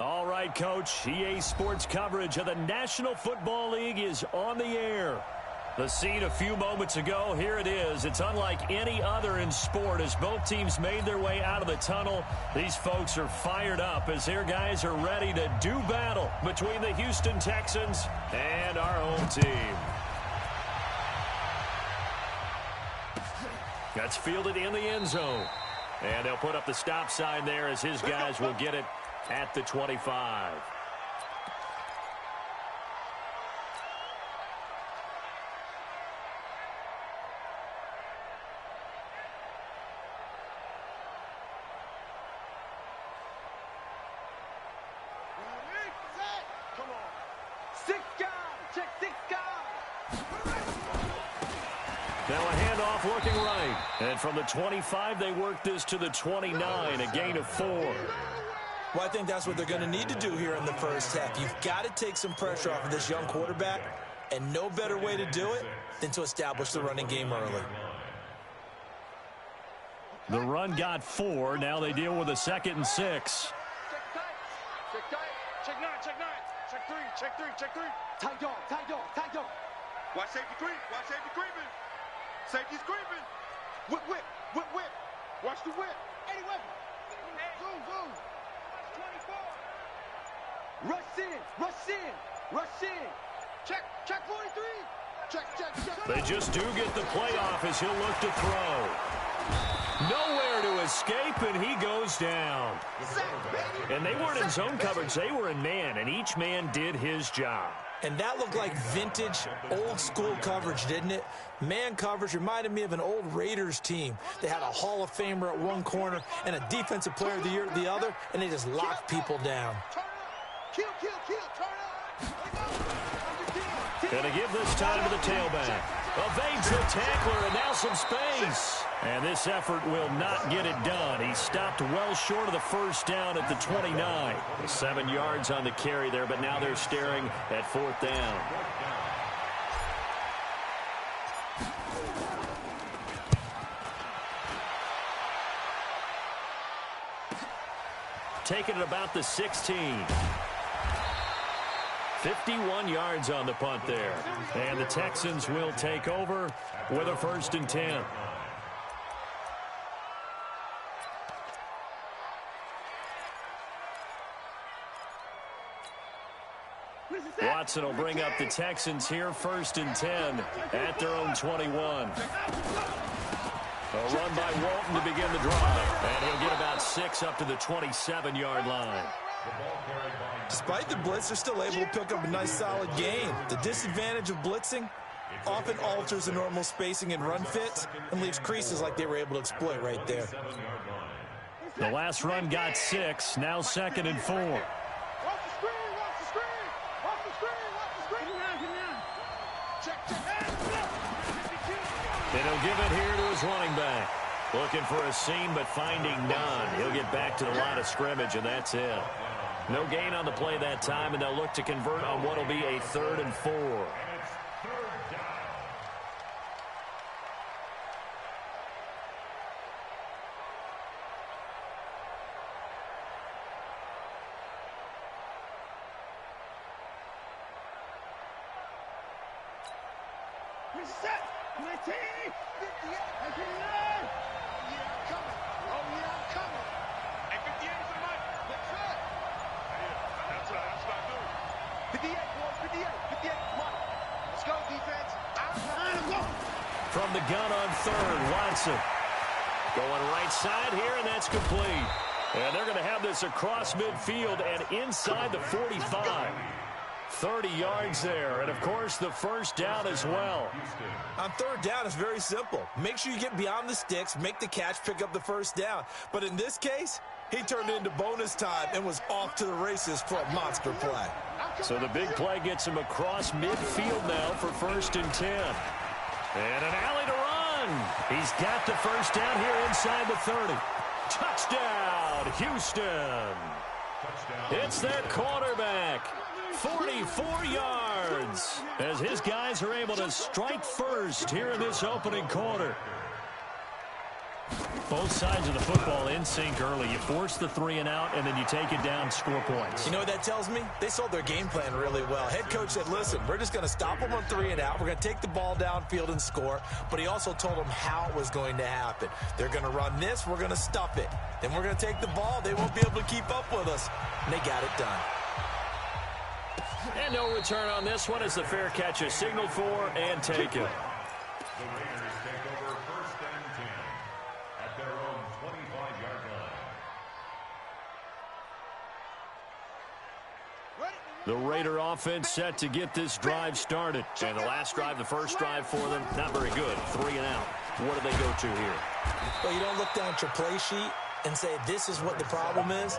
All right, Coach. EA Sports coverage of the National Football League is on the air. The scene a few moments ago, here it is. It's unlike any other in sport as both teams made their way out of the tunnel. These folks are fired up as their guys are ready to do battle between the Houston Texans and our home team. That's fielded in the end zone. And they'll put up the stop sign there as his guys will get it at the 25. Now a handoff looking right. And from the 25, they work this to the 29, a gain of 4. Well, I think that's what they're going to need to do here in the first half. You've got to take some pressure off of this young quarterback, and no better way to do it than to establish the running game early. The run got 4. Now they deal with a 2nd and 6. Check tight. Check 9. Check 9. Check 3. Check 3. Check 3. Tight dog. Tight dog. Tight dog. Watch safety creep. Watch safety creeping. Safety's creeping. Whip, whip. Whip, whip. Watch the whip. 80 weapon. Zoom, zoom. Watch 24. Rush in. Rush in. Rush in. Check. Check 43. Check, check, check. They just do get the playoff as he'll look to throw. Nowhere to escape, and he goes down. And they weren't in zone coverage. They were in man, and each man did his job. And that looked like vintage, old-school coverage, didn't it? Man coverage reminded me of an old Raiders team. They had a Hall of Famer at one corner and a Defensive Player of the Year at the other, and they just locked people down. Kill, kill, kill, turn up. Gonna give this time to the tailback. Evades the tackler, and now some space. And this effort will not get it done. He stopped well short of the first down at the 29. 7 yards on the carry there, but now they're staring at 4th down. Taking it about the 16. 51 yards on the punt there. And the Texans will take over with a 1st and 10. Watson will bring up the Texans here, 1st and 10 at their own 21. A run by Walton to begin the drive. And he'll get about 6 up to the 27-yard line. Despite the blitz, they're still able to pick up a nice solid gain. The disadvantage of blitzing often alters the normal spacing and run fits and leaves creases like they were able to exploit right there. The last run got 6, now 2nd and 4. Watch the screen, watch the screen. Watch the screen, watch the screen. Check, check. And he'll give it here to his running back. Looking for a seam, but finding none. He'll get back to the line of scrimmage, and that's it. No gain on the play that time, and they'll look to convert on what will be a 3rd and 4. Reset. 19. 58. 59. Yeah, I'm coming. Oh, yeah, I'm coming. Hey, 58 for the mic. That's right. That's what I do. 58, boys. 58. 58. Come on. Let's go, defense. From the gun on 3rd, Watson. Going right side here, and that's complete. And they're going to have this across midfield and inside the 45. 30 yards there, and of course the 1st down as well. On 3rd down, it's very simple. Make sure you get beyond the sticks, make the catch, pick up the 1st down. But in this case, he turned it into bonus time and was off to the races for a monster play. So the big play gets him across midfield now for 1st and 10. And an alley to run. He's got the 1st down here inside the 30. Touchdown, Houston. It's their quarterback. 44 yards as his guys are able to strike first here in this opening quarter. Both sides of the football in sync early. You force the 3 and out, and then you take it down, score points. You know what that tells me? They sold their game plan really well. Head coach said, listen, we're just going to stop them on 3 and out. We're going to take the ball downfield and score. But he also told them how it was going to happen. They're going to run this. We're going to stuff it. Then we're going to take the ball. They won't be able to keep up with us. And they got it done. And no return on this one as the fair catch is signaled for and taken. The Raider offense set to get this drive started. And the last drive, the first drive for them, not very good. 3 and out. What do they go to here? Well, you don't look down at your play sheet and say, this is what the problem is.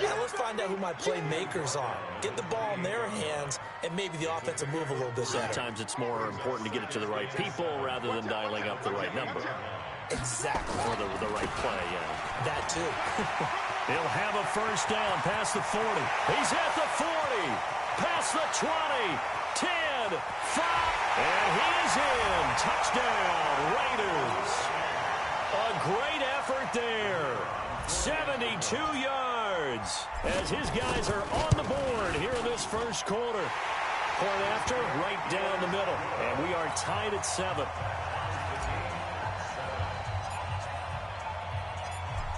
Yeah, let's find out who my playmakers are. Get the ball in their hands, and maybe the offense will move a little bit better. Sometimes it's more important to get it to the right people rather than dialing up the right number. Exactly. Or the right play, yeah. That too. He'll have a first down past the 40. He's at the 40. Past the 20. 10. 5. And he is in. Touchdown, Raiders. A great effort there. 72 yards as his guys are on the board here in this first quarter. Point after, right down the middle. And we are tied at 7.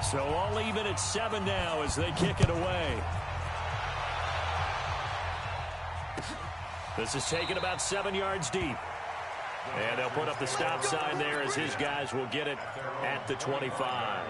So all even at 7 now as they kick it away. This is taken about 7 yards deep. And they'll put up the stop sign there as his guys will get it at the 25.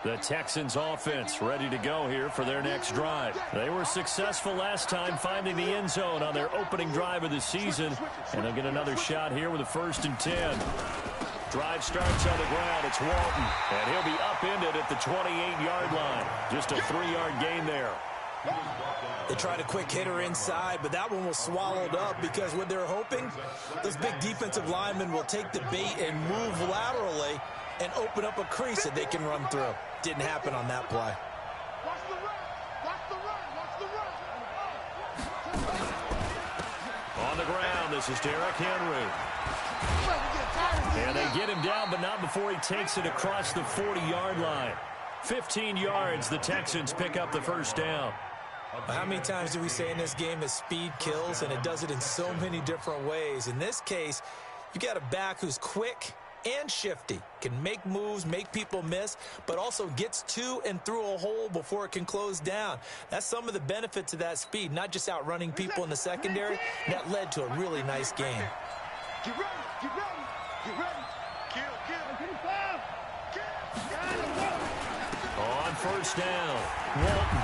The Texans offense ready to go here for their next drive. They were successful last time finding the end zone on their opening drive of the season. And they'll get another shot here with a 1st and 10. Drive starts on the ground. It's Walton. And he'll be upended at the 28-yard line. Just a 3-yard gain there. They tried a quick hitter inside, but that one was swallowed up because what they're hoping, those big defensive linemen will take the bait and move laterally and open up a crease that they can run through. Didn't happen on that play. Watch the run. Watch the run. Watch the run. On the ground, this is Derrick Henry. And they get him down, but not before he takes it across the 40-yard line. 15 yards, the Texans pick up the first down. How many times do we say in this game that speed kills, and it does it in so many different ways? In this case, you got a back who's quick and shifty, can make moves, make people miss, but also gets to and through a hole before it can close down. That's some of the benefits of that speed, not just outrunning people in the secondary. That led to a really nice game. Get ready. Get ready. Get ready. Kill. On first down, Walton.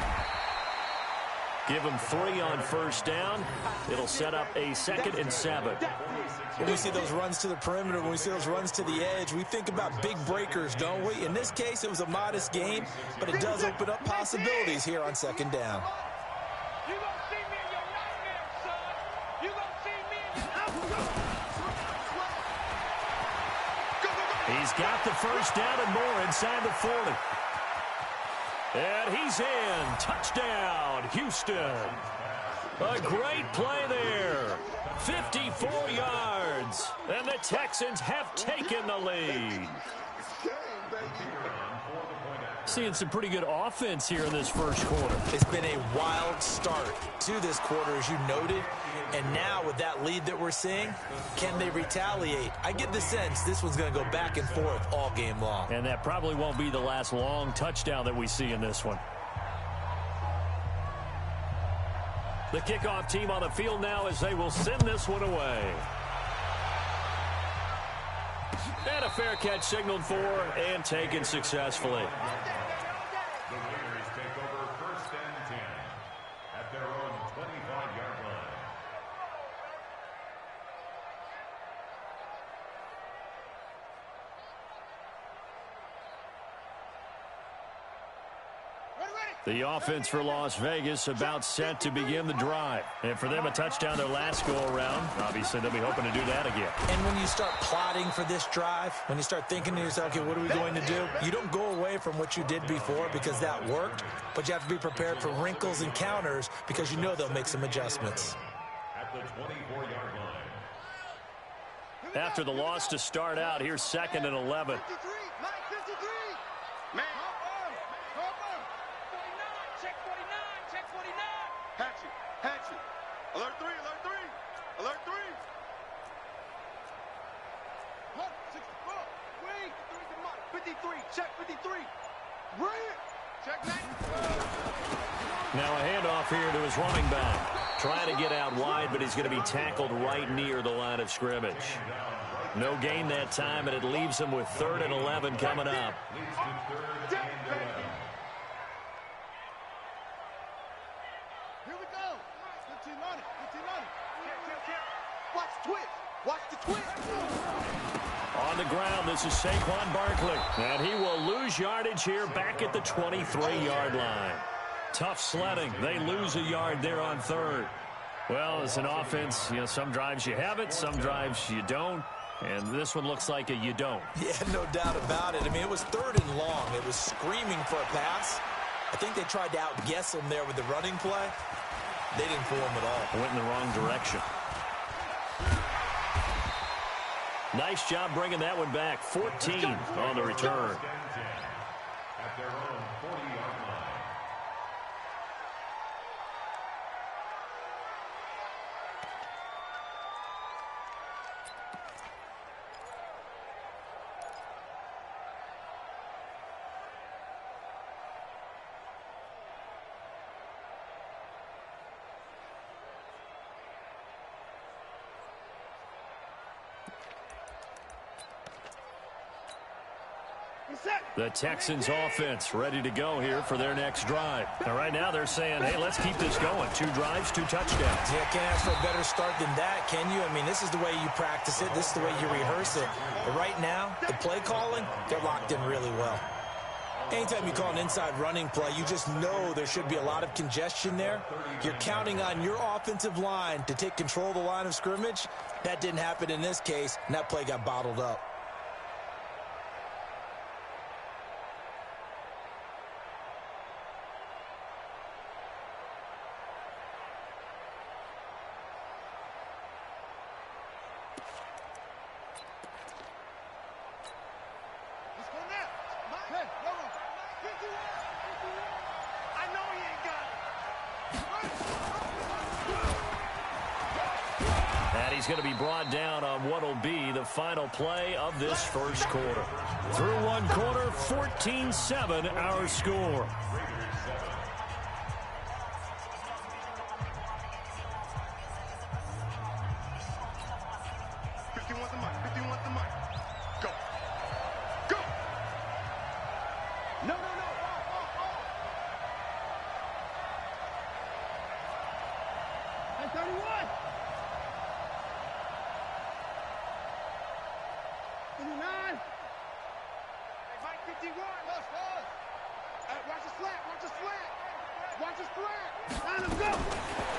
Give him 3 on first down. It'll set up a 2nd and 7. When we see those runs to the perimeter, when we see those runs to the edge, we think about big breakers, don't we? In this case, it was a modest gain, but it does open up possibilities here on 2nd down. You gonna see me in your nightmares, son. You gonna see me in your He's got the first down and more inside the 40. And he's in. Touchdown, Houston. A great play there. 54 yards. And the Texans have taken the lead. Seeing some pretty good offense here in this first quarter. It's been a wild start to this quarter, as you noted. And now with that lead that we're seeing, can they retaliate? I get the sense this one's going to go back and forth all game long. And that probably won't be the last long touchdown that we see in this one. The kickoff team on the field now as they will send this one away. And a fair catch signaled for and taken successfully. The Raiders take over 1st and 10 at their own 25-yard line. Ready. The offense for Las Vegas about set to begin the drive. And for them, a touchdown their last go-around. Obviously, they'll be hoping to do that again. And when you start plotting for this drive, when you start thinking to yourself, okay, what are we going to do? You don't go away from what you did before because that worked, but you have to be prepared for wrinkles and counters because you know they'll make some adjustments. At the 24-yard line. After the loss to start out, here's 2nd and 11. 53, Mike, 53. Man. Check 49, check 49. Hatchet. Alert 3, alert 3. Alert 3. 64. Wait, 53, check 53. Brilliant. Check 9. Now a handoff here to his running back. Trying to get out wide, but he's going to be tackled right near the line of scrimmage. No gain that time, and it leaves him with 3rd and 11 coming up. Leads to 3rd and 11. Here we go. 15 on it. 15 on it. Watch the twitch. Watch the twitch. On the ground, this is Saquon Barkley. And he will lose yardage here back at the 23-yard line. Tough sledding. They lose a yard there on 3rd. Well, as an offense, some drives you have it, some drives you don't. And this one looks like a you don't. Yeah, no doubt about it. I mean, it was 3rd and long. It was screaming for a pass. I think they tried to outguess him there with the running play. They didn't fool him at all. Went in the wrong direction. Nice job bringing that one back. 14 on the return. At their own 40-yard line. The Texans offense ready to go here for their next drive. Now, right now they're saying, hey, let's keep this going. 2 drives, 2 touchdowns. Yeah, can't ask for a better start than that, can you? I mean, this is the way you practice it. This is the way you rehearse it. But right now, the play calling, they're locked in really well. Anytime you call an inside running play, you just know there should be a lot of congestion there. You're counting on your offensive line to take control of the line of scrimmage. That didn't happen in this case, and that play got bottled up. He's going to be brought down on what will be the final play of this first quarter. Through one quarter, 14-7 our score.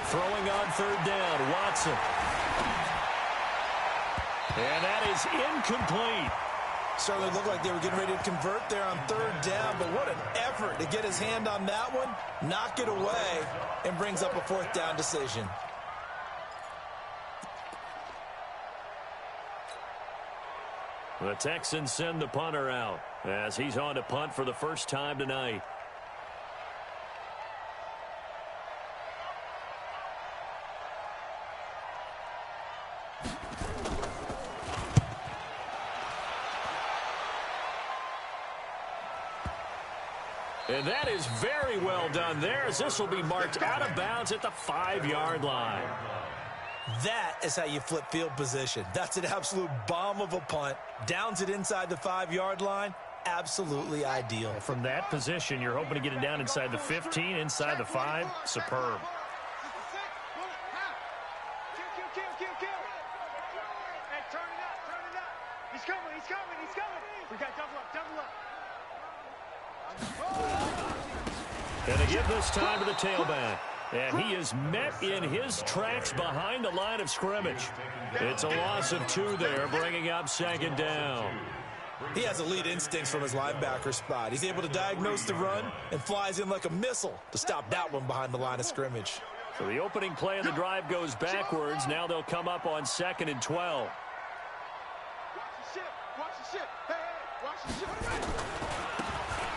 Throwing on 3rd down, Watson. And that is incomplete. Certainly looked like they were getting ready to convert there on 3rd down, but what an effort to get his hand on that one, knock it away, and brings up a 4th down decision. The Texans send the punter out as he's on to punt for the first time tonight. And that is very well done there, as this will be marked out of bounds at the 5-yard line. That is how you flip field position. That's an absolute bomb of a punt. Downs it inside the 5-yard line. Absolutely ideal. From that position, you're hoping to get it down inside the 15, inside the 5. Superb. We got double up. And they give this time to the tailback. And he is met in his tracks behind the line of scrimmage. It's a loss of 2 there, bringing up second down. He has elite instincts from his linebacker spot. He's able to diagnose the run and flies in like a missile to stop that one behind the line of scrimmage. So the opening play of the drive goes backwards. Now they'll come up on 2nd and 12.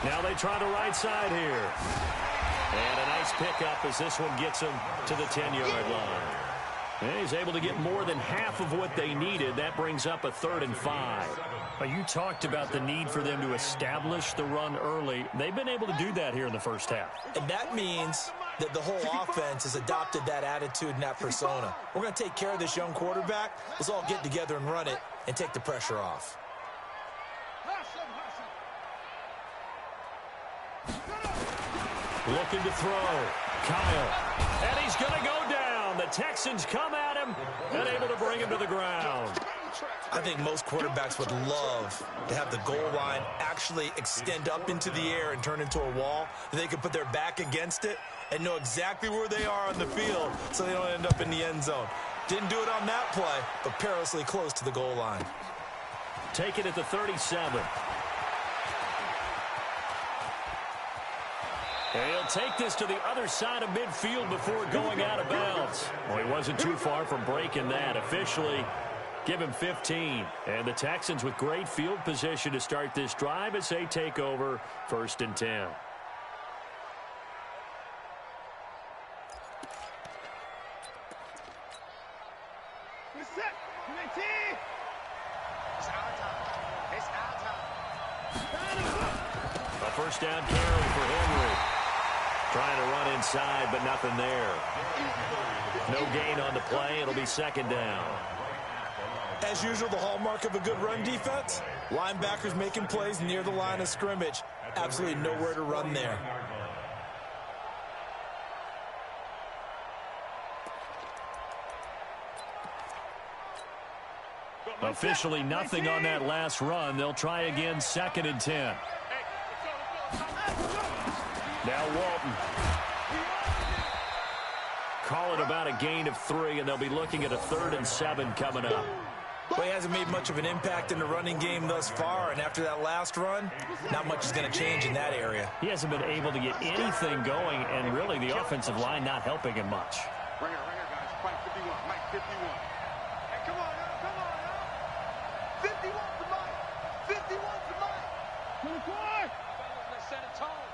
Now they try the right side here. And a nice pickup as this one gets him to the 10-yard line. And he's able to get more than half of what they needed. That brings up a 3rd and 5. Well, you talked about the need for them to establish the run early. They've been able to do that here in the first half. And that means that the whole offense has adopted that attitude and that persona. We're going to take care of this young quarterback. Let's all get together and run it and take the pressure off. Looking to throw. Kyle. And he's going to go down. The Texans come at him and able to bring him to the ground. I think most quarterbacks would love to have the goal line actually extend up into the air and turn into a wall. They can put their back against it and know exactly where they are on the field so they don't end up in the end zone. Didn't do it on that play, but perilously close to the goal line. Take it at the 37. And he'll take this to the other side of midfield before going out of bounds. Well, he wasn't too far from breaking that. Officially, give him 15. And the Texans with great field position to start this drive as they take over 1st and 10. A first down carry for Henry. Trying to run inside, but nothing there. No gain on the play. It'll be 2nd down. As usual, the hallmark of a good run defense, linebackers making plays near the line of scrimmage. Absolutely nowhere to run there. Officially nothing on that last run. They'll try again, 2nd and 10. Now Walton. Call it about a gain of 3, and they'll be looking at a 3rd and 7 coming up. Well, he hasn't made much of an impact in the running game thus far, and after that last run, not much is going to change in that area. He hasn't been able to get anything going, and really the offensive line not helping him much. Right here, guys. Mike 51. Mike 51. Hey, come on now. 51 for Mike. 51 for Mike. 24. Let's set a tone.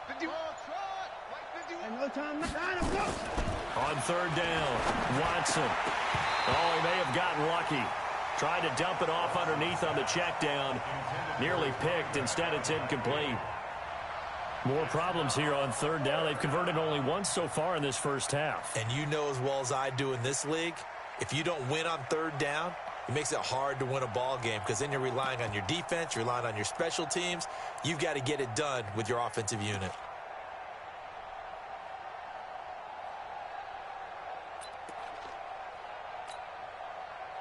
51. Mike 51. And no time. On 3rd down, Watson. Oh, he may have gotten lucky. Tried to dump it off underneath on the check down. Nearly picked. Instead, it's incomplete. More problems here on 3rd down. They've converted only once so far in this first half. And you know as well as I do in this league, if you don't win on 3rd down, it makes it hard to win a ball game because then you're relying on your defense, you're relying on your special teams. You've got to get it done with your offensive unit.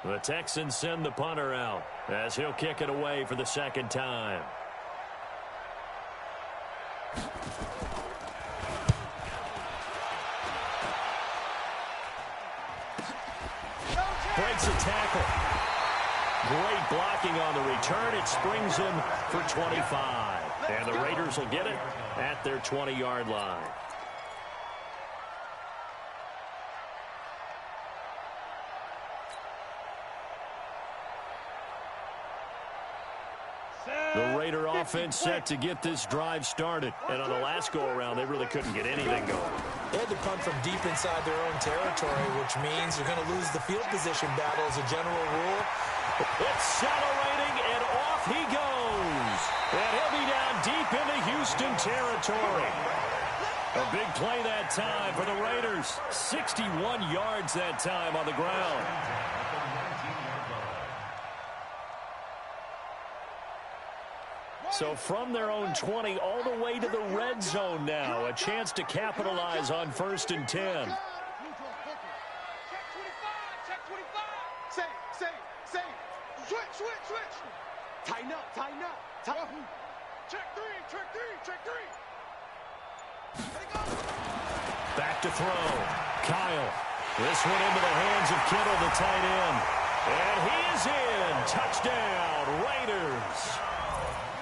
The Texans send the punter out as he'll kick it away for the 2nd time. Breaks a tackle. Great blocking on the return. It springs him for 25. And the Raiders will get it at their 20-yard line. The Raider offense set to get this drive started. And on the last go-around, they really couldn't get anything going. They had to punt from deep inside their own territory, which means they're going to lose the field position battle as a general rule. Accelerating, and off he goes. And he'll be down deep into Houston territory. A big play that time for the Raiders. 61 yards that time on the ground. So from their own 20 all the way to the red zone now. A chance to capitalize on 1st and 10. Check 25. Check 25. Say. Switch. Tighten up. Check 3. Back to throw. Kyle. This one into the hands of Kittle, the tight end. And he is in. Touchdown, Raiders.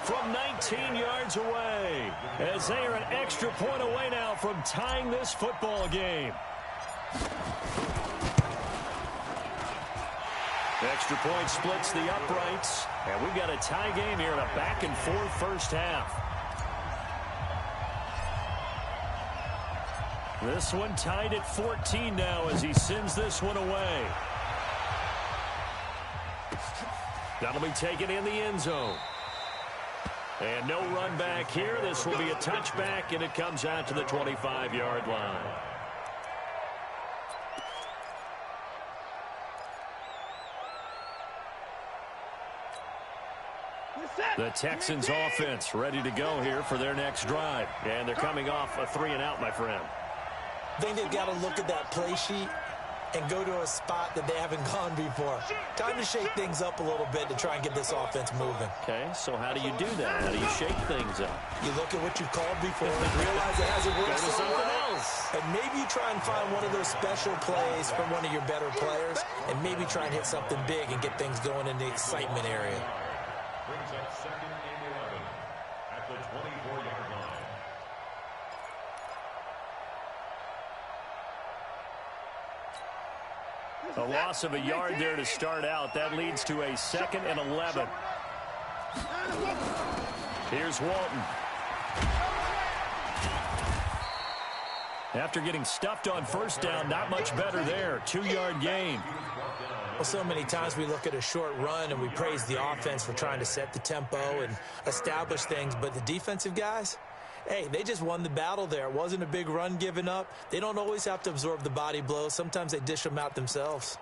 From 19 yards away, as they are an extra point away now from tying this football game. Extra point splits the uprights, and we've got a tie game here in a back-and-forth first half. This one tied at 14 now as he sends this one away. That'll be taken in the end zone. And no run back here. This will be a touchback, and it comes out to the 25-yard line. The Texans offense ready to go here for their next drive. And they're coming off a 3-and-out, my friend. I think they've got to look at that play sheet and go to a spot that they haven't gone before. Time to shake things up a little bit to try and get this offense moving. Okay, so how do you do that? How do you shake things up? You look at what you've called before and realize it hasn't worked Go to something else. And maybe you try and find one of those special plays from one of your better players and maybe try and hit something big and get things going in the excitement area. Brings up 2nd and 11 at the 24-yard line. A loss of a yard there to start out. That leads to a 2nd and 11. Here's Walton. After getting stuffed on first down, not much better there. 2-yard gain. Well, so many times we look at a short run and we praise the offense for trying to set the tempo and establish things, but the defensive guys, hey, they just won the battle there. It wasn't a big run given up. They don't always have to absorb the body blows. Sometimes they dish them out themselves.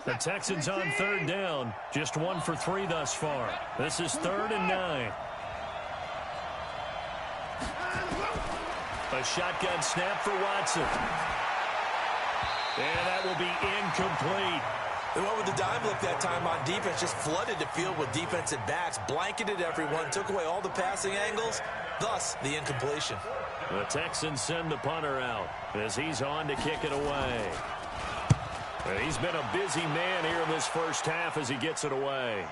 The Texans on 3rd down. Just 1 for 3 thus far. This is 3rd and 9. A shotgun snap for Watson. And that will be incomplete. They went with the dime look that time on defense, just flooded the field with defensive backs, blanketed everyone, took away all the passing angles, thus the incompletion. The Texans send the punter out as he's on to kick it away. And he's been a busy man here in this first half as he gets it away.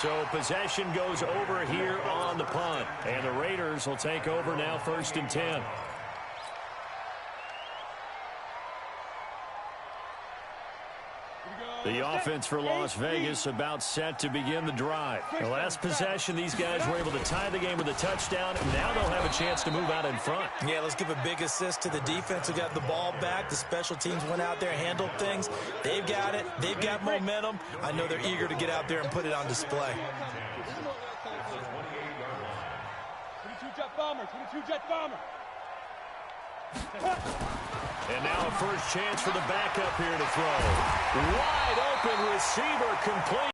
So possession goes over here on the punt. And the Raiders will take over now 1st and 10. The offense for Las Vegas about set to begin the drive. The last possession, these guys were able to tie the game with a touchdown, and now they'll have a chance to move out in front. Yeah, let's give a big assist to the defense who got the ball back. The special teams went out there, handled things. They've got it. They've got momentum. I know they're eager to get out there and put it on display. 22-jet bomber, 22-jet bomber. And now a first chance for the backup here to throw. Wide open receiver complete.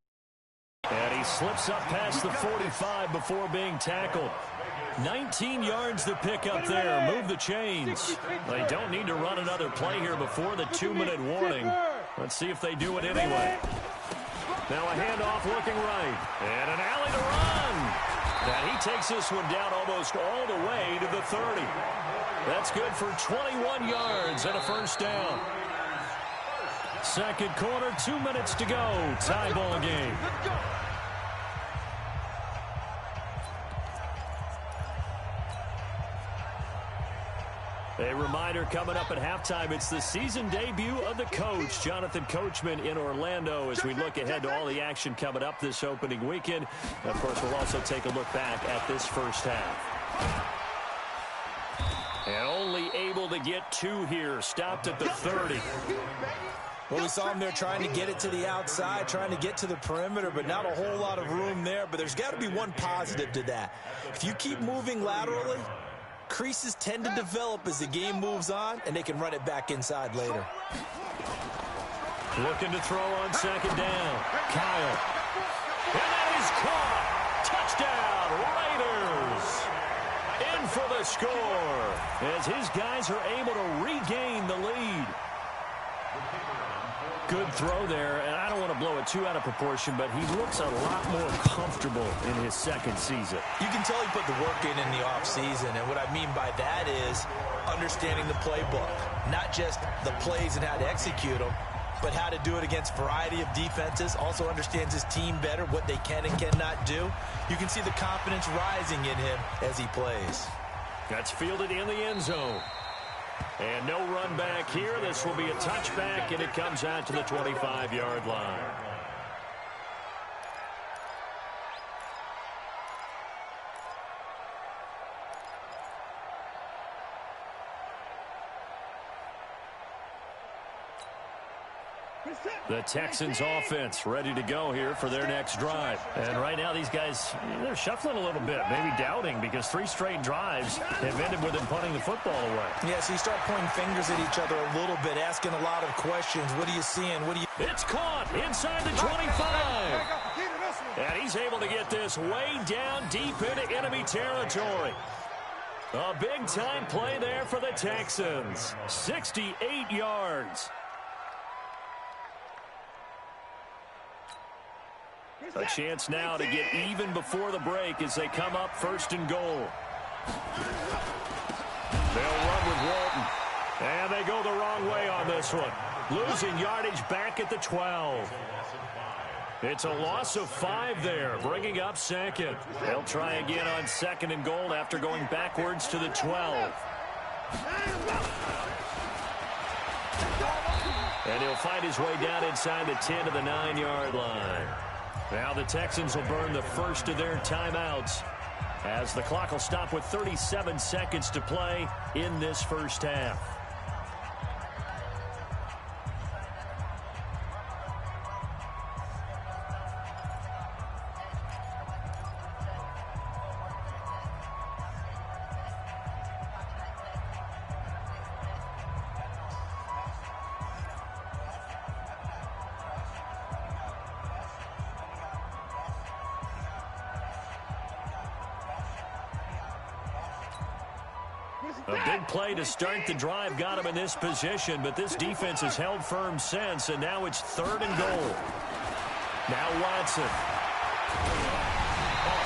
And he slips up past the 45 before being tackled. 19 yards to pick up there. Move the chains. They don't need to run another play here before the 2-minute warning. Let's see if they do it anyway. Now a handoff looking right. And an alley to run. And he takes this one down almost all the way to the 30. That's good for 21 yards and a first down. Second quarter, 2 minutes to go. Tie ball game. A reminder coming up at halftime, it's the season debut of the coach, Jonathan Coachman in Orlando, as we look ahead to all the action coming up this opening weekend. Of course, we'll also take a look back at this first half. And only able to get 2 here, stopped at the 30. Well, we saw him there trying to get it to the outside, trying to get to the perimeter, but not a whole lot of room there. But there's got to be one positive to that. If you keep moving laterally, creases tend to develop as the game moves on, and they can run it back inside later. Looking to throw on second down. Kyle. And that is caught. Touchdown, Raiders. In for the the score as his guys are able to regain the lead. Good throw there, and I don't want to blow it too out of proportion, but he looks a lot more comfortable in his second season. You can tell he put the work in the offseason, and what I mean by that is understanding the playbook, not just the plays and how to execute them, but how to do it against a variety of defenses. Also understands his team better, what they can and cannot do. You can see the confidence rising in him as he plays. That's fielded in the end zone. And no run back here. This will be a touchback, and it comes out to the 25-yard line. The Texans offense ready to go here for their next drive. And right now these guys, they're shuffling a little bit, maybe doubting, because 3 straight drives have ended with them punting the football away. Yeah, so you start pointing fingers at each other a little bit, asking a lot of questions. What are you seeing? What are you... It's caught inside the 25. And he's able to get this way down deep into enemy territory. A big-time play there for the Texans. 68 yards. A chance now to get even before the break as they come up 1st and goal. They'll run with Walton. And they go the wrong way on this one. Losing yardage back at the 12. It's a loss of 5 there, bringing up 2nd. They'll try again on 2nd and goal after going backwards to the 12. And he'll find his way down inside the 10 to the 9-yard line. Now the Texans will burn the first of their timeouts as the clock will stop with 37 seconds to play in this first half. A big play to start the drive got him in this position, but this defense has held firm since, and now it's 3rd and goal. Now Watson. A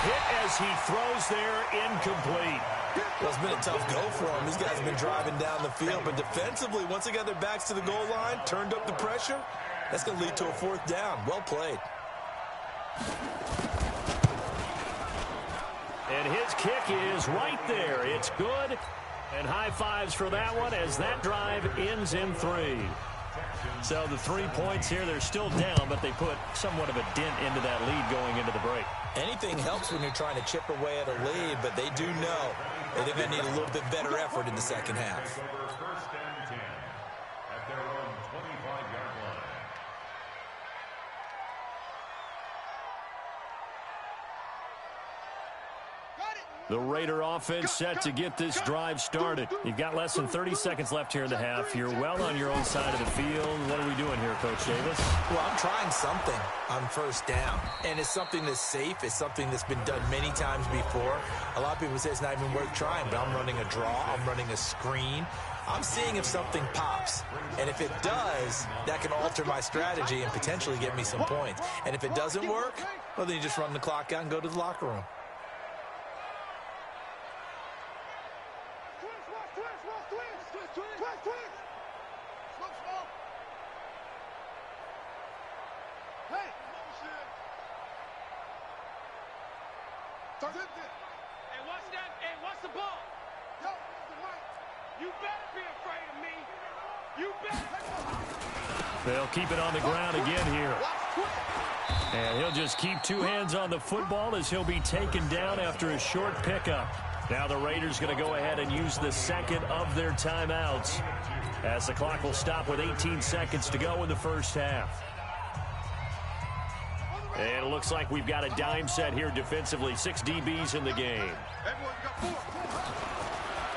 hit as he throws there, incomplete. Well, it's been a tough go for him. These guys have been driving down the field, but defensively, once they got their backs to the goal line, turned up the pressure, that's going to lead to a 4th down. Well played. And his kick is right there. It's good. And high fives for that one as that drive ends in 3. So the 3 points here, they're still down, but they put somewhat of a dent into that lead going into the break. Anything helps when you're trying to chip away at a lead, but they do know they're going to need a little bit better effort in the second half. 1st and 10 at their own 25-yard line. The Raider offense set to get this drive started. You've got less than 30 seconds left here in the half. You're well on your own side of the field. What are we doing here, Coach Davis? Well, I'm trying something on 1st down. And it's something that's safe. It's something that's been done many times before. A lot of people say it's not even worth trying, but I'm running a draw. I'm running a screen. I'm seeing if something pops. And if it does, that can alter my strategy and potentially get me some points. And if it doesn't work, well, then you just run the clock out and go to the locker room. Hey, what's the ball? Yo, you better be afraid of me. You better. They'll keep it on the ground again here. And he'll just keep 2 hands on the football as he'll be taken down after a short pickup. Now the Raiders going to go ahead and use the 2nd of their timeouts as the clock will stop with 18 seconds to go in the first half. And it looks like we've got a dime set here defensively. 6 DBs in the game.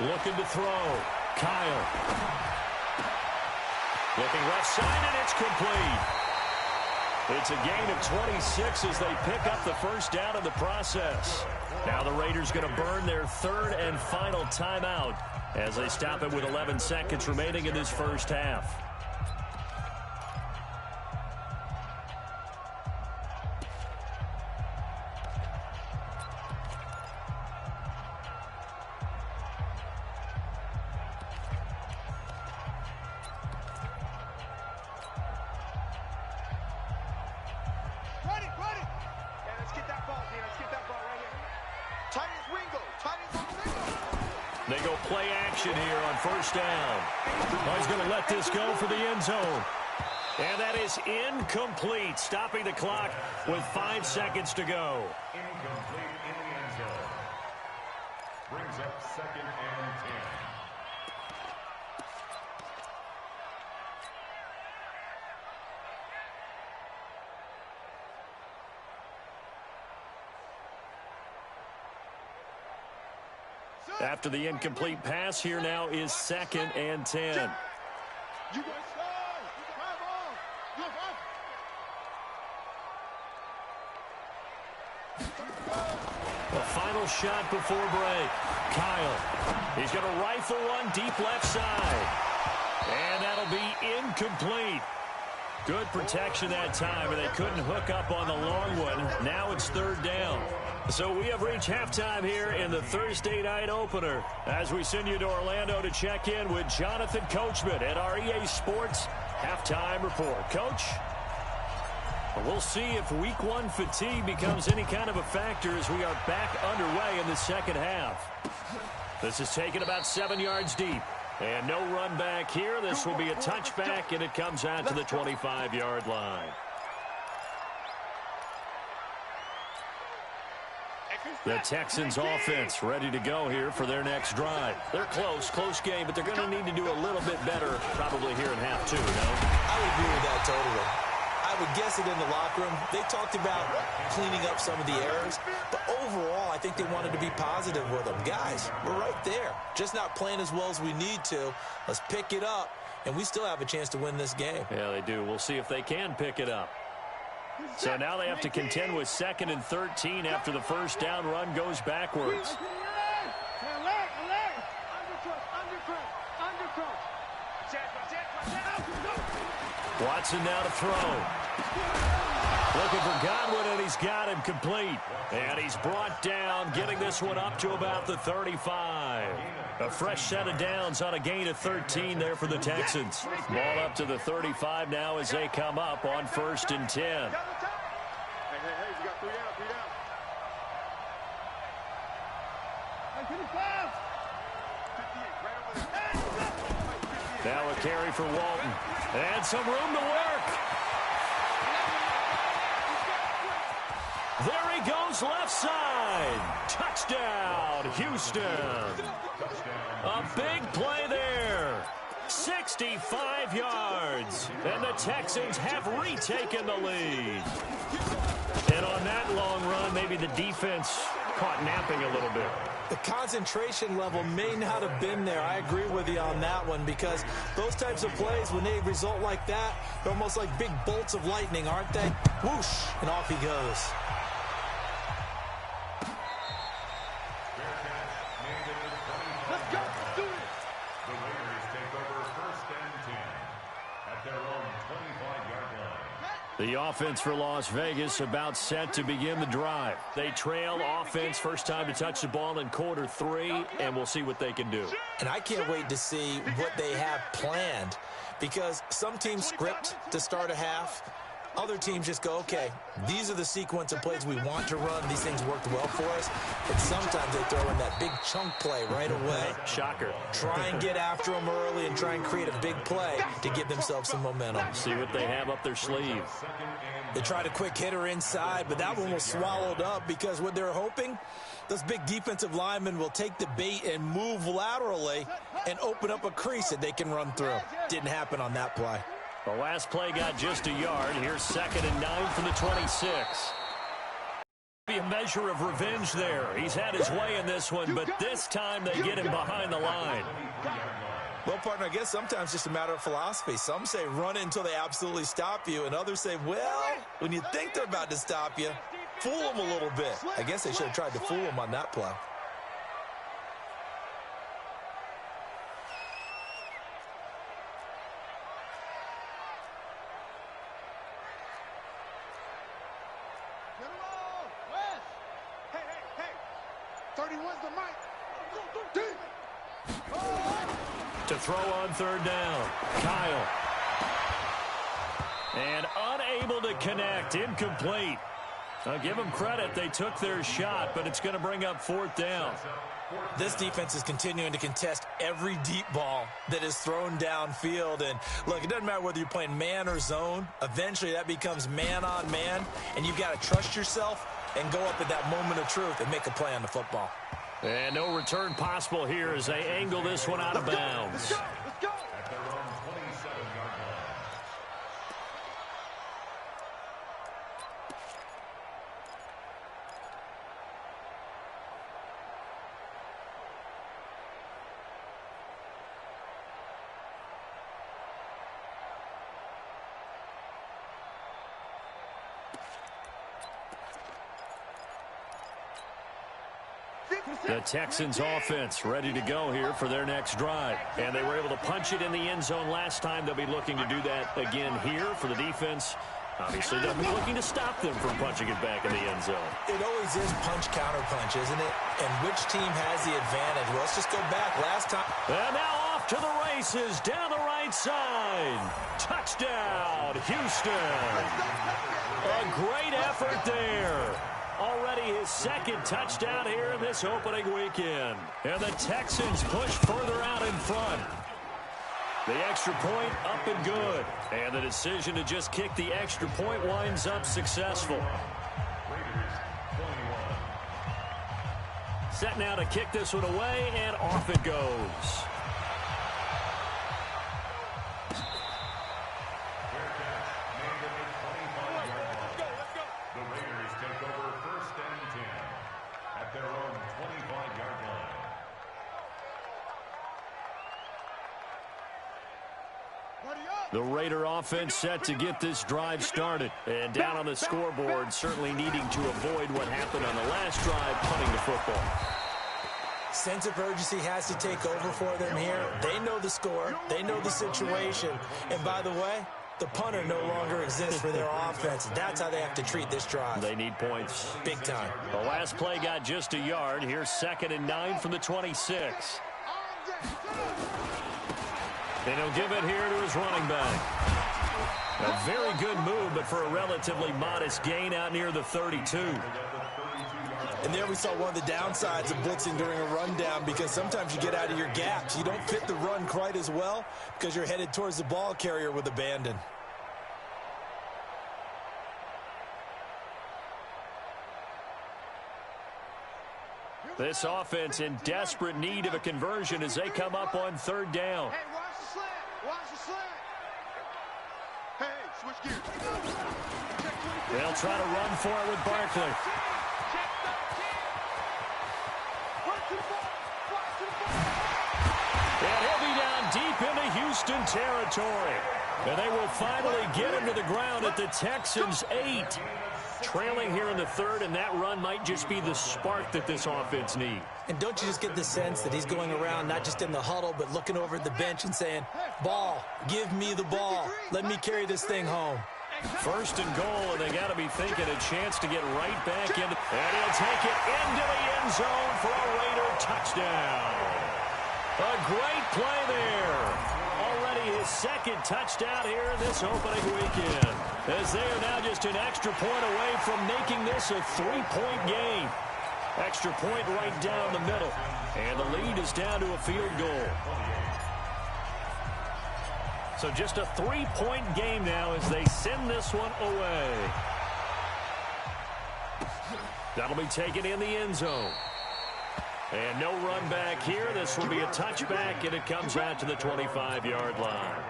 Looking to throw. Kyle. Looking left side, and it's complete. It's a gain of 26 as they pick up the first down in the process. Now the Raiders going to burn their third and final timeout as they stop it with 11 seconds remaining in this first half. They go play action here on first down. Oh, he's going to let this go for the end zone. And that is incomplete, stopping the clock with 5 seconds to go. Incomplete in the end zone. Brings up 2nd and 10. After the incomplete pass, here now is 2nd and 10. The final shot before break. Kyle. He's going to rifle one deep left side. And that'll be incomplete. Good protection that time, and they couldn't hook up on the long one. Now it's 3rd down. So we have reached halftime here in the Thursday night opener as we send you to Orlando to check in with Jonathan Coachman at our EA Sports Halftime Report. Coach, we'll see if Week 1 fatigue becomes any kind of a factor as we are back underway in the second half. This is taken about 7 yards deep. And no run back here. This will be a touchback, and it comes out to the 25-yard line. The Texans offense ready to go here for their next drive. They're close game, but they're going to need to do a little bit better probably here in half 2, no? I would agree with that totally. I would guess it in the locker room. They talked about cleaning up some of the errors, but overall, I think they wanted to be positive with them. Guys, we're right there. Just not playing as well as we need to. Let's pick it up, and we still have a chance to win this game. Yeah, they do. We'll see if they can pick it up. So now they have to contend with 2nd and 13 after the first down run goes backwards. Watson now to throw. Looking for Godwin, and he's got him complete. And he's brought down, getting this one up to about the 35. A fresh set of downs on a gain of 13 there for the Texans. Ball up to the 35 now as they come up on 1st and 10. Hey, we got 3 down. Now a carry for Walton. And some room to work. There he goes left side. Touchdown, Houston. A big play there. 65 yards. And the Texans have retaken the lead. And on that long run, maybe the defense caught napping a little bit. The concentration level may not have been there. I agree with you on that one because those types of plays, when they result like that, they're almost like big bolts of lightning, aren't they? Whoosh, and off he goes. Let's go. Do it. The Raiders take over 1st and 10 at their own 25-yard line. The offense for Las Vegas about set to begin the drive. They trail offense, first time to touch the ball in quarter 3, and we'll see what they can do. And I can't wait to see what they have planned because some teams script to start a half. Other teams just go, okay, these are the sequence of plays we want to run. These things worked well for us. But sometimes they throw in that big chunk play right away. Shocker. Try and get after them early and try and create a big play to give themselves some momentum. See what they have up their sleeve. They tried a quick hitter inside, but that one was swallowed up because what they're hoping, those big defensive linemen will take the bait and move laterally and open up a crease that they can run through. Didn't happen on that play. The last play got just a yard. Here's 2nd and 9 from the 26. Be a measure of revenge there. He's had his way in this one, but this time they get him behind the line. Well, partner, I guess sometimes it's just a matter of philosophy. Some say run it until they absolutely stop you, and others say, well, when you think they're about to stop you, fool them a little bit. I guess they should have tried to fool them on that play. To throw on third down, Kyle. And unable to connect, incomplete. I'll give them credit, they took their shot, but it's going to bring up fourth down. This defense is continuing to contest every deep ball that is thrown downfield. And look, it doesn't matter whether you're playing man or zone. Eventually that becomes man on man, and you've got to trust yourself and go up at that moment of truth and make a play on the football. And no return possible here as they angle this one out of bounds. Let's go. At their own 27-yard line. The Texans offense ready to go here for their next drive. And they were able to punch it in the end zone last time. They'll be looking to do that again here for the defense. Obviously, they'll be looking to stop them from punching it back in the end zone. It always is punch-counter-punch, isn't it? And which team has the advantage? Well, let's just go back. Last time. And now off to the races down the right side. Touchdown, Houston. A great effort there. Already his second touchdown here in this opening weekend. And the Texans push further out in front. The extra point up and good. And the decision to just kick the extra point winds up successful. Set now to kick this one away, and off it goes. The Raider offense set to get this drive started. And down on the scoreboard, certainly needing to avoid what happened on the last drive, punting the football. Sense of urgency has to take over for them here. They know the score. They know the situation. And by the way, the punter no longer exists for their offense. That's how they have to treat this drive. They need points. Big time. The last play got just a yard. Here's 2nd and 9 from the 26. And he'll give it here to his running back. A very good move, but for a relatively modest gain out near the 32. And there we saw one of the downsides of blitzing during a rundown, because sometimes you get out of your gaps. You don't fit the run quite as well because you're headed towards the ball carrier with abandon. This offense in desperate need of a conversion as they come up on 3rd down. Hey, watch the slant. Watch the slant. Hey, switch gears. They'll try to run for it with Barkley. And he'll be down deep into Houston territory. And they will finally get him to the ground at the Texans' 8. Trailing here in the 3rd, and that run might just be the spark that this offense needs. And don't you just get the sense that he's going around not just in the huddle, but looking over at the bench and saying, ball, give me the ball. Let me carry this thing home. 1st and goal, and they got to be thinking a chance to get right back into. And he'll take it into the end zone for a Raider touchdown. A great play there. Already his 2nd touchdown here in this opening weekend. As they are now just an extra point away from making this a 3-point game. Extra point right down the middle. And the lead is down to a field goal. So just a 3-point game now as they send this one away. That'll be taken in the end zone. And no run back here. This will be a touchback, and it comes out to the 25-yard line.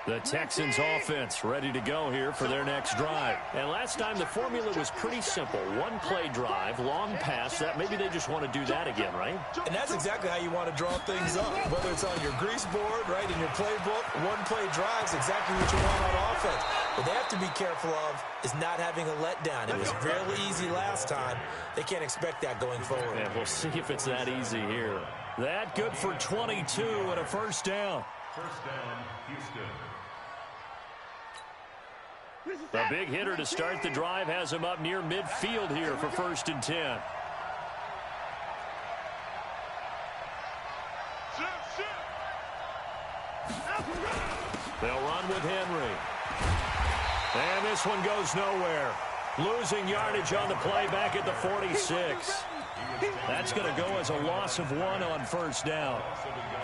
The Texans offense ready to go here for their next drive. And last time the formula was pretty simple. One play drive, long pass. That maybe they just want to do that again, right? And that's exactly how you want to draw things up. Whether it's on your grease board, right, in your playbook, one play drive is exactly what you want on offense. What they have to be careful of is not having a letdown. It was fairly easy last time. They can't expect that going forward. And we'll see if it's that easy here. That good for 22 and a first down. First down, Houston. A big hitter to start the drive has him up near midfield here for 1st and 10. They'll run with Henry. And this one goes nowhere. Losing yardage on the play back at the 46. That's going to go as a loss of 1 on 1st down.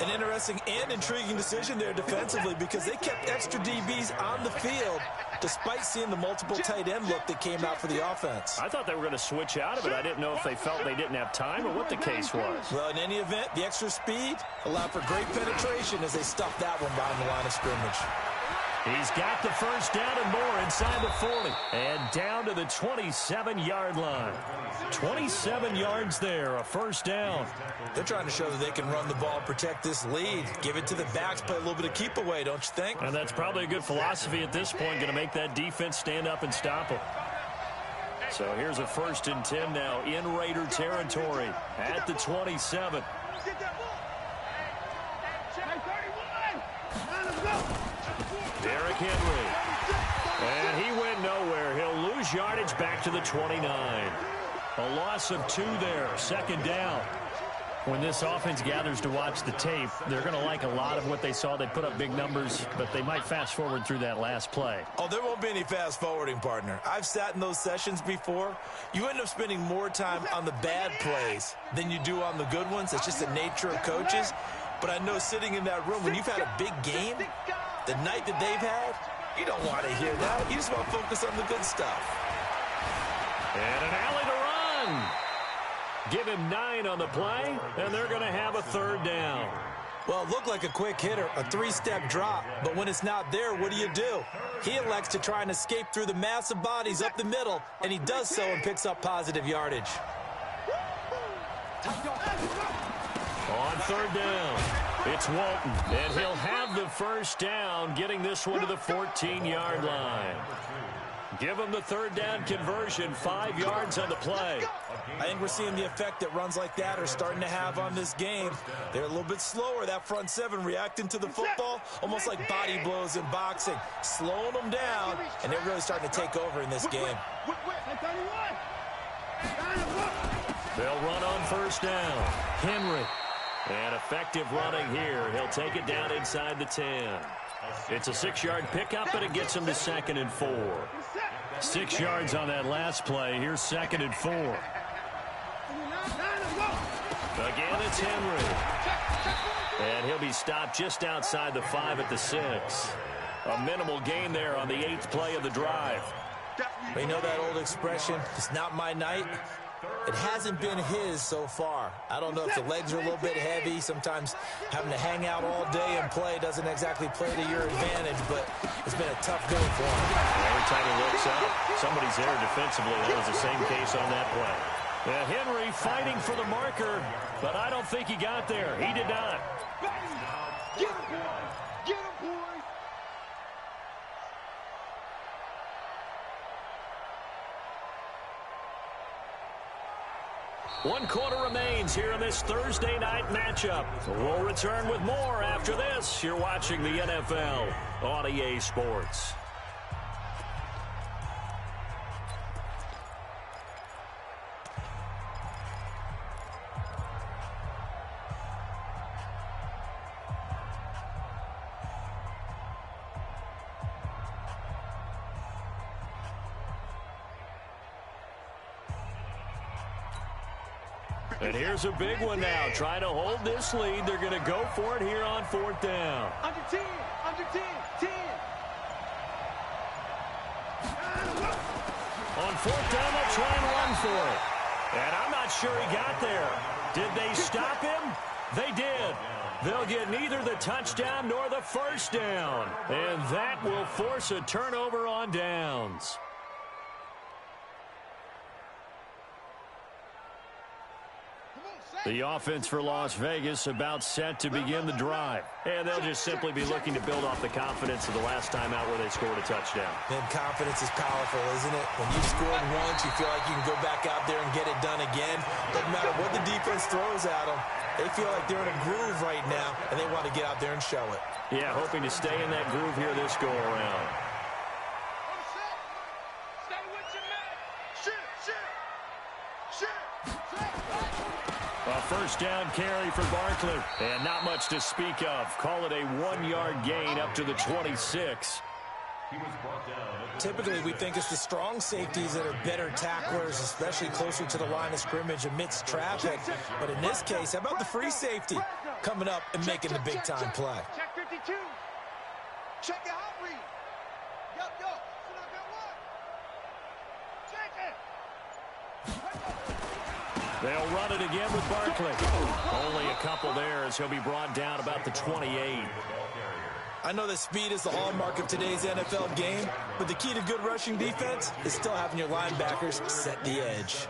An interesting and intriguing decision there defensively because they kept extra DBs on the field despite seeing the multiple tight end look that came out for the offense. I thought they were going to switch out of it. I didn't know if they felt they didn't have time or what the case was. Well, in any event, the extra speed allowed for great penetration as they stuffed that one behind the line of scrimmage. He's got the first down and more inside the 40. And down to the 27-yard line. 27 yards there, a first down. They're trying to show that they can run the ball, protect this lead, give it to the backs, play a little bit of keep away, don't you think? And that's probably a good philosophy at this point, going to make that defense stand up and stop them. So here's a 1st and 10 now in Raider territory at the 27. Derrick Henry. And he went nowhere. He'll lose yardage back to the 29. A loss of 2 there. 2nd down. When this offense gathers to watch the tape, they're going to like a lot of what they saw. They put up big numbers, but they might fast forward through that last play. Oh, there won't be any fast forwarding, partner. I've sat in those sessions before. You end up spending more time on the bad plays than you do on the good ones. It's just the nature of coaches. But I know sitting in that room, when you've had a big game, the night that they've had, you don't want to hear that. You just want to focus on the good stuff. And an alley to run. Give him 9 on the play, and they're going to have a 3rd down. Well, it looked like a quick hitter, a 3-step drop, but when it's not there, what do? He elects to try and escape through the massive bodies up the middle, and he does so and picks up positive yardage. On 3rd down, it's Walton, and he'll have the first down, getting this one to the 14-yard line. Give him the 3rd down conversion, 5 yards on the play. I think we're seeing the effect that runs like that are starting to have on this game. They're a little bit slower, that front 7 reacting to the football, almost like body blows in boxing, slowing them down, and they're really starting to take over in this game. They'll run on 1st down. Henry. And effective running here. He'll take it down inside the 10. It's a 6-yard pickup, but it gets him to 2nd and 4. 6 yards on that last play. Here's 2nd and 4. Again, it's Henry. And he'll be stopped just outside the 5 at the 6. A minimal gain there on the 8th play of the drive. We know that old expression, it's not my night. It hasn't been his so far. I don't know if the legs are a little bit heavy. Sometimes having to hang out all day and play doesn't exactly play to your advantage, but it's been a tough game for him. Every time he looks up, somebody's there defensively. That was the same case on that play. Henry fighting for the marker, but I don't think he got there. He did not. Get him, boy! Get him, boy! One quarter remains here in this Thursday night matchup. We'll return with more after this. You're watching the NFL on EA Sports. And here's a big one now. Trying to hold this lead. They're going to go for it here on 4th down. Under 10, 10. On 4th down, they'll try and run for it. And I'm not sure he got there. Did they stop him? They did. They'll get neither the touchdown nor the first down. And that will force a turnover on downs. The offense for Las Vegas about set to begin the drive. And they'll just simply be looking to build off the confidence of the last time out where they scored a touchdown. And confidence is powerful, isn't it? When you've scored once, you feel like you can go back out there and get it done again. Doesn't matter what the defense throws at them. They feel like they're in a groove right now, and they want to get out there and show it. Yeah, hoping to stay in that groove here this go-around. A first down carry for Barkley. And not much to speak of. Call it a 1-yard gain up to the 26. Typically, we think it's the strong safeties that are better tacklers, especially closer to the line of scrimmage amidst traffic. But in this case, how about the free safety coming up and making the big-time play? Check 52. Check your hot read. Yup. Check it. They'll run it again with Barkley. Only a couple there as he'll be brought down about the 28. I know that speed is the hallmark of today's NFL game, but the key to good rushing defense is still having your linebackers set the edge.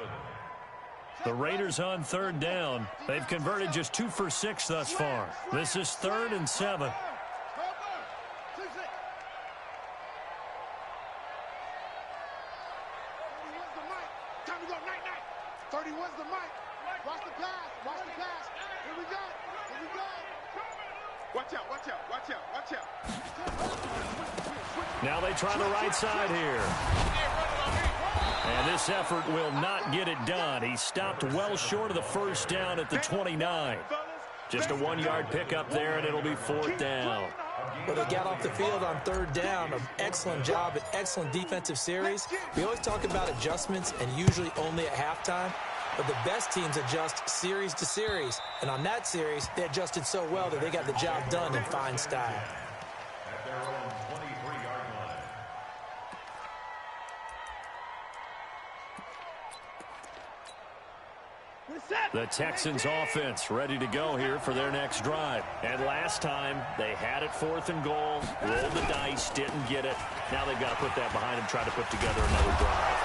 The Raiders on third down. They've converted just 2 for 6 thus far. This is 3rd and 7. 31's the mic. Watch the pass. Here we go. Watch out. Now they try the right side here. And this effort will not get it done. He stopped well short of the first down at the 29. Just a 1-yard pickup there, and it'll be 4th down. Well, they got off the field on third down. An excellent job, an excellent defensive series. We always talk about adjustments, and usually only at halftime. But the best teams adjust series to series. And on that series, they adjusted so well that they got the job done in fine style. At their own 23-yard line. The Texans offense ready to go here for their next drive. And last time, they had it 4th and goal, rolled the dice, didn't get it. Now they've got to put that behind them, try to put together another drive.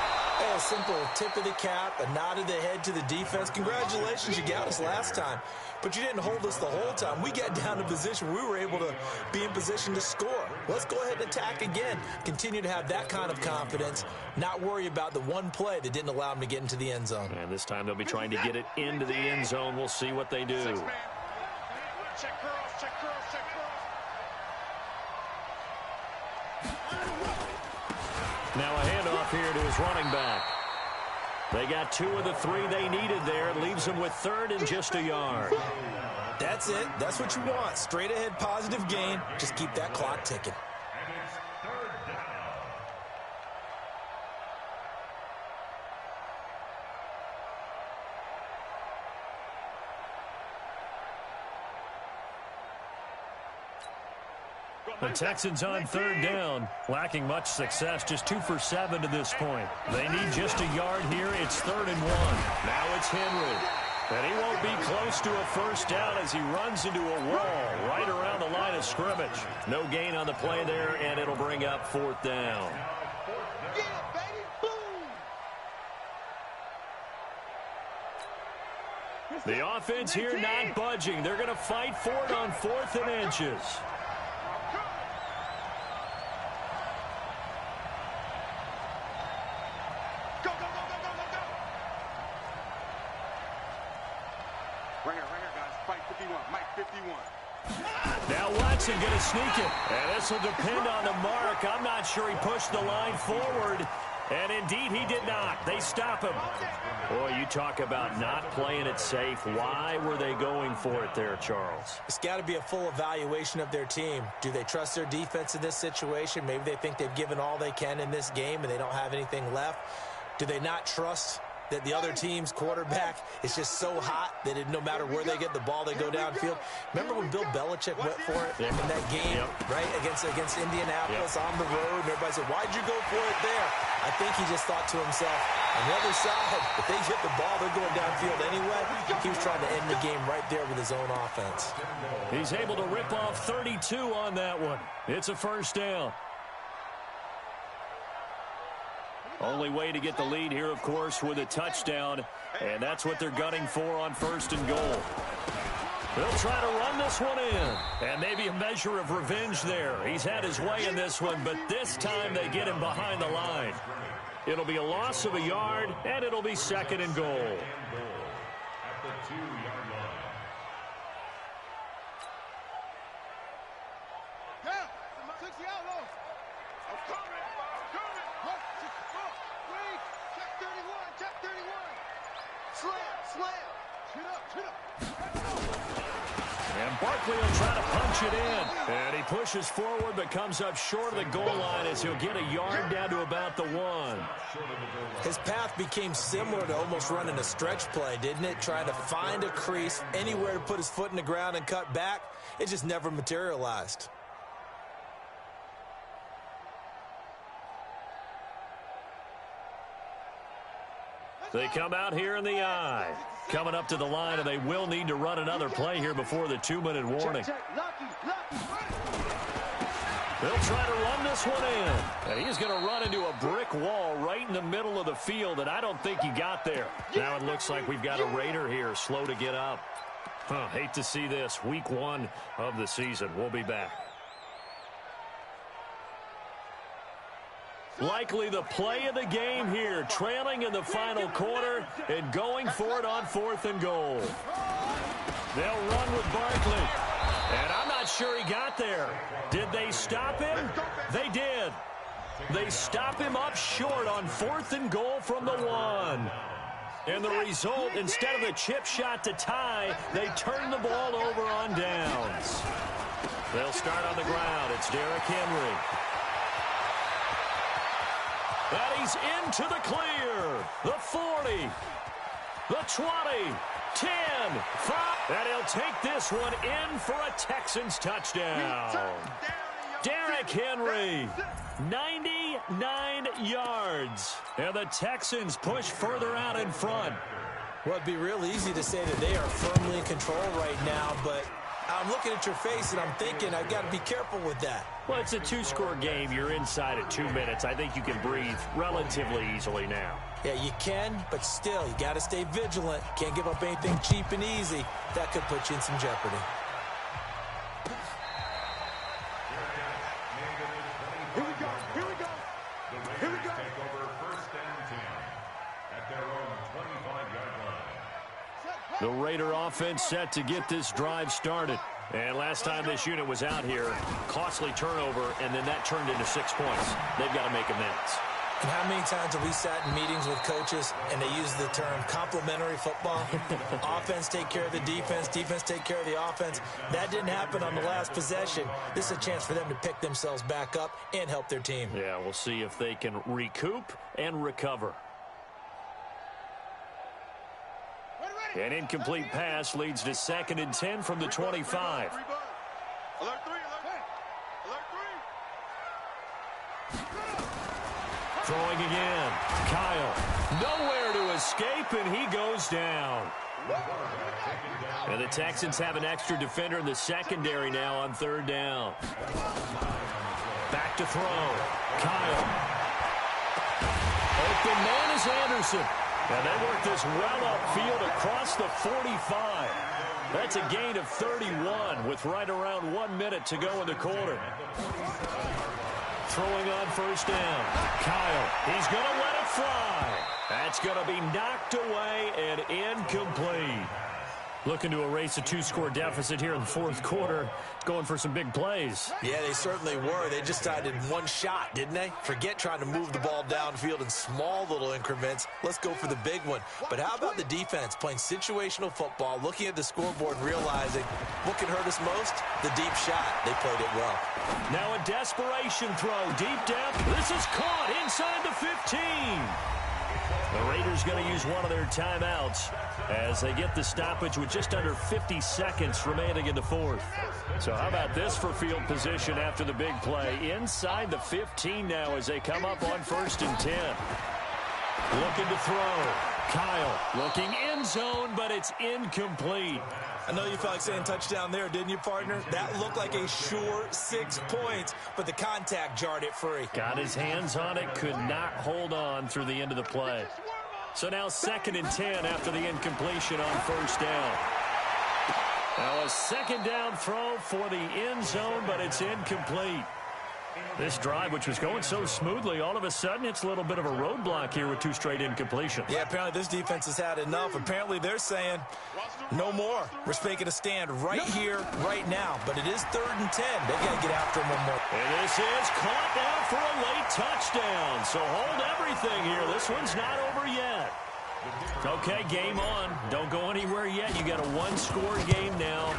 A simple tip of the cap, a nod of the head to the defense. Congratulations, you got us last time. But you didn't hold us the whole time. We got down to position where we were able to be in position to score. Let's go ahead and attack again. Continue to have that kind of confidence. Not worry about the one play that didn't allow them to get into the end zone. And this time they'll be trying to get it into the end zone. We'll see what they do. Check curls. Now a handoff here to his running back. They got 2 of the 3 they needed there. Leaves them with 3rd and just a yard. That's it. That's what you want. Straight ahead positive gain. Just keep that clock ticking. And it's 3rd down. The Texans on 3rd down, lacking much success, just 2 for 7 to this point. They need just a yard here. It's 3rd and 1. Now it's Henry. And he won't be close to a first down as he runs into a wall right around the line of scrimmage. No gain on the play there, and it'll bring up 4th down. The offense here not budging. They're going to fight for it on 4th and inches. Now Watson going to sneak it. And this will depend on the mark. I'm not sure he pushed the line forward. And indeed, he did not. They stop him. Boy, you talk about not playing it safe. Why were they going for it there, Charles? It's got to be a full evaluation of their team. Do they trust their defense in this situation? Maybe they think they've given all they can in this game and they don't have anything left. Do they not trust that the other team's quarterback is just so hot that no matter where they get the ball, they go downfield. Remember when Bill Belichick went for it in that game, right, against Indianapolis on the road, and everybody said, why'd you go for it there? I think he just thought to himself, on the other side, if they hit the ball, they're going downfield anyway. He was trying to end the game right there with his own offense. He's able to rip off 32 on that one. It's a first down. Only way to get the lead here, of course, with a touchdown, and that's what they're gunning for on 1st and goal. They'll try to run this one in, and maybe a measure of revenge there. He's had his way in this one, but this time they get him behind the line. It'll be a loss of a yard, and it'll be 2nd and goal. At the 2-yard line. And Barkley will try to punch it in. And he pushes forward but comes up short of the goal line as he'll get a yard down to about the 1. His path became similar to almost running a stretch play, didn't it? Trying to find a crease, anywhere to put his foot in the ground and cut back. It just never materialized. They come out here in the I. Coming up to the line, and they will need to run another play here before the 2-minute warning. They'll try to run this one in. And he's going to run into a brick wall right in the middle of the field, and I don't think he got there. Now it looks like we've got a Raider here, slow to get up. Hate to see this. Week 1 of the season. We'll be back. Likely the play of the game here, trailing in the final quarter and going for it on 4th and goal. They'll run with Barkley. And I'm not sure he got there. Did they stop him? They did. They stop him up short on 4th and goal from the 1. And the result, instead of the chip shot to tie, they turn the ball over on downs. They'll start on the ground. It's Derrick Henry. And he's into the clear. The 40, the 20, 10, 5. And he'll take this one in for a Texans touchdown. Derrick Henry, 99 yards. And the Texans push further out in front. Well, it'd be real easy to say that they are firmly in control right now, but I'm looking at your face and I'm thinking I've got to be careful with that. Well, it's a 2-score game. You're inside at 2 minutes. I think you can breathe relatively easily now. Yeah, you can, but still, you got to stay vigilant. Can't give up anything cheap and easy. That could put you in some jeopardy. Here we go. Here we go. The Raiders take over 1st and 10 at their own 25-yard line. The Raider offense set to get this drive started. And last time this unit was out here, costly turnover, and then that turned into 6 points. They've got to make amends. And how many times have we sat in meetings with coaches and they use the term complementary football? Offense take care of the defense, defense take care of the offense. That didn't happen on the last possession. This is a chance for them to pick themselves back up and help their team. Yeah, we'll see if they can recoup and recover. An incomplete pass leads to 2nd and 10 from the 25. Alert 3, Throwing again. Kyle. Nowhere to escape, and he goes down. And the Texans have an extra defender in the secondary now on 3rd down. Back to throw. Kyle. Open man is Anderson. And they work this well upfield across the 45. That's a gain of 31 with right around 1 minute to go in the quarter. Throwing on 1st down. Kyle, he's going to let it fly. That's going to be knocked away and incomplete. Looking to erase a 2-score deficit here in the 4th quarter. Going for some big plays. Yeah, they certainly were. They just decided one shot, didn't they? Forget trying to move the ball downfield in small little increments. Let's go for the big one. But how about the defense playing situational football, looking at the scoreboard and realizing what can hurt us most? The deep shot. They played it well. Now a desperation throw deep down. This is caught inside the 15. The Raiders going to use one of their timeouts as they get the stoppage with just under 50 seconds remaining in the fourth. So how about this for field position after the big play? Inside the 15 now as they come up on 1st and 10. Looking to throw. Kyle looking end zone, but it's incomplete. I know you felt like saying touchdown there, didn't you, partner? That looked like a sure 6 points, but the contact jarred it free. Got his hands on it, could not hold on through the end of the play. So now 2nd and 10 after the incompletion on 1st down. Now a 2nd down throw for the end zone, but it's incomplete. This drive, which was going so smoothly, all of a sudden it's a little bit of a roadblock here with 2 straight incompletions. Yeah, apparently this defense has had enough. Apparently they're saying no more. We're making a stand right here, right now. But it is 3rd and 10. They got to get after him one more. And this is caught now for a late touchdown. So hold everything here. This one's not over yet. Okay, game on. Don't go anywhere yet. You got a 1-score game now.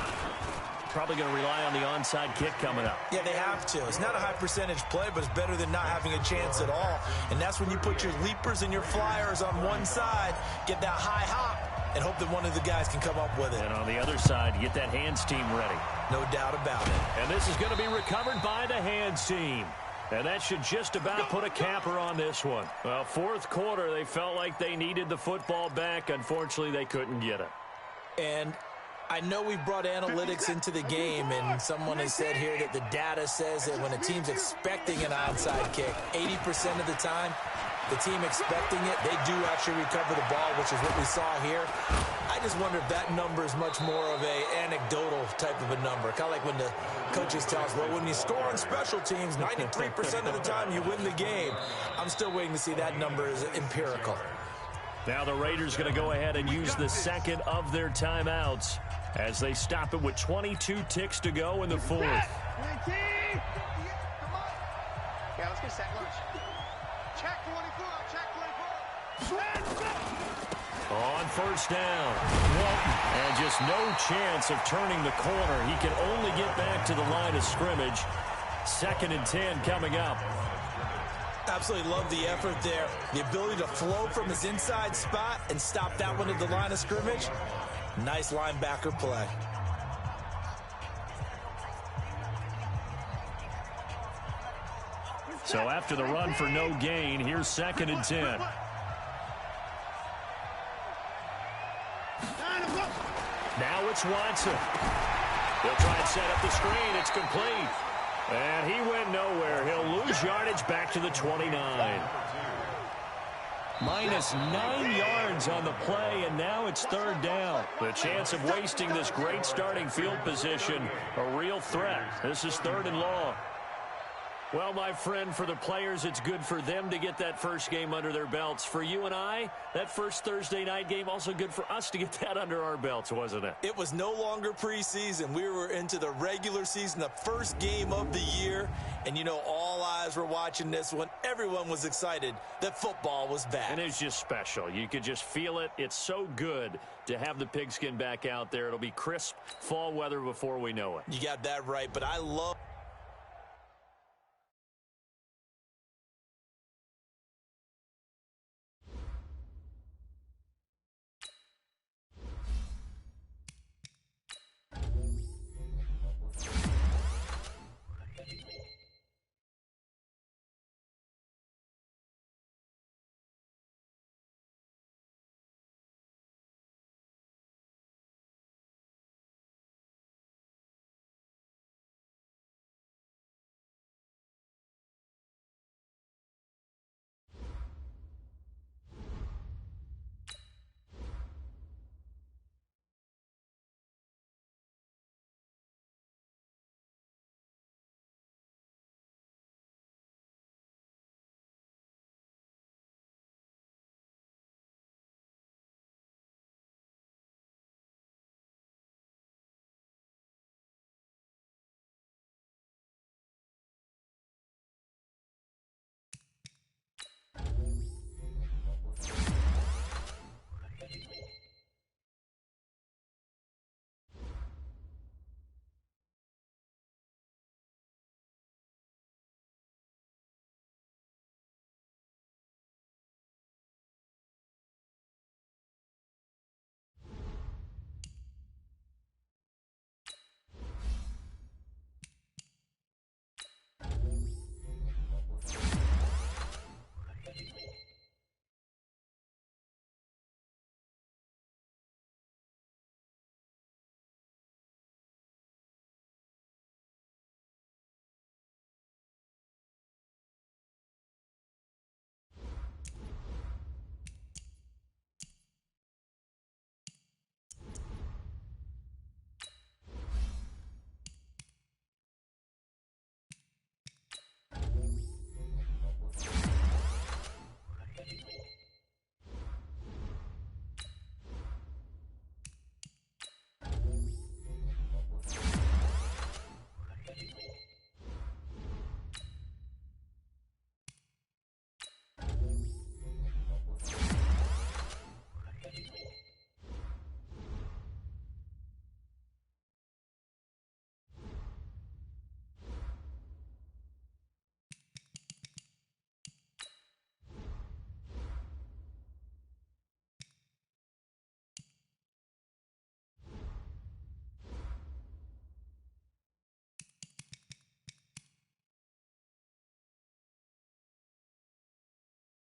Probably going to rely on the onside kick coming up. Yeah, they have to. It's not a high percentage play, but it's better than not having a chance at all. And that's when you put your leapers and your flyers on one side, get that high hop, and hope that one of the guys can come up with it. And on the other side, get that hands team ready. No doubt about it. And this is going to be recovered by the hands team. And that should just about put a capper on this one. Well, 4th quarter, they felt like they needed the football back. Unfortunately, they couldn't get it. And I know we've brought analytics into the game, and someone has said here that the data says that when a team's expecting an onside kick, 80% of the time, the team expecting it, they do actually recover the ball, which is what we saw here. I just wonder if that number is much more of a anecdotal type of a number. Kind of like when the coaches tell us, well, when you score on special teams, 93% of the time you win the game. I'm still waiting to see that number is empirical. Now the Raiders going to go ahead and use the 2nd of their timeouts as they stop it with 22 ticks to go in the 4th. Yeah, let's get set lunch. Check 24, check 24. On 1st down, Walton, and just no chance of turning the corner. He can only get back to the line of scrimmage. 2nd and 10 coming up. Absolutely love the effort there. The ability to flow from his inside spot and stop that one at the line of scrimmage. Nice linebacker play. So after the run for no gain, here's 2nd and 10. Now it's Watson. They'll try and set up the screen. It's complete. And he went nowhere. He'll lose yardage back to the 29. Minus 9 yards on the play, and now it's 3rd down. The chance of wasting this great starting field position, a real threat. This is 3rd and long. Well, my friend, for the players, it's good for them to get that first game under their belts. For you and I, that first Thursday night game, also good for us to get that under our belts, wasn't it? It was no longer preseason. We were into the regular season, the first game of the year. And, you know, all eyes were watching this one. Everyone was excited that football was back. And it's just special. You could just feel it. It's so good to have the pigskin back out there. It'll be crisp fall weather before we know it. You got that right, but I love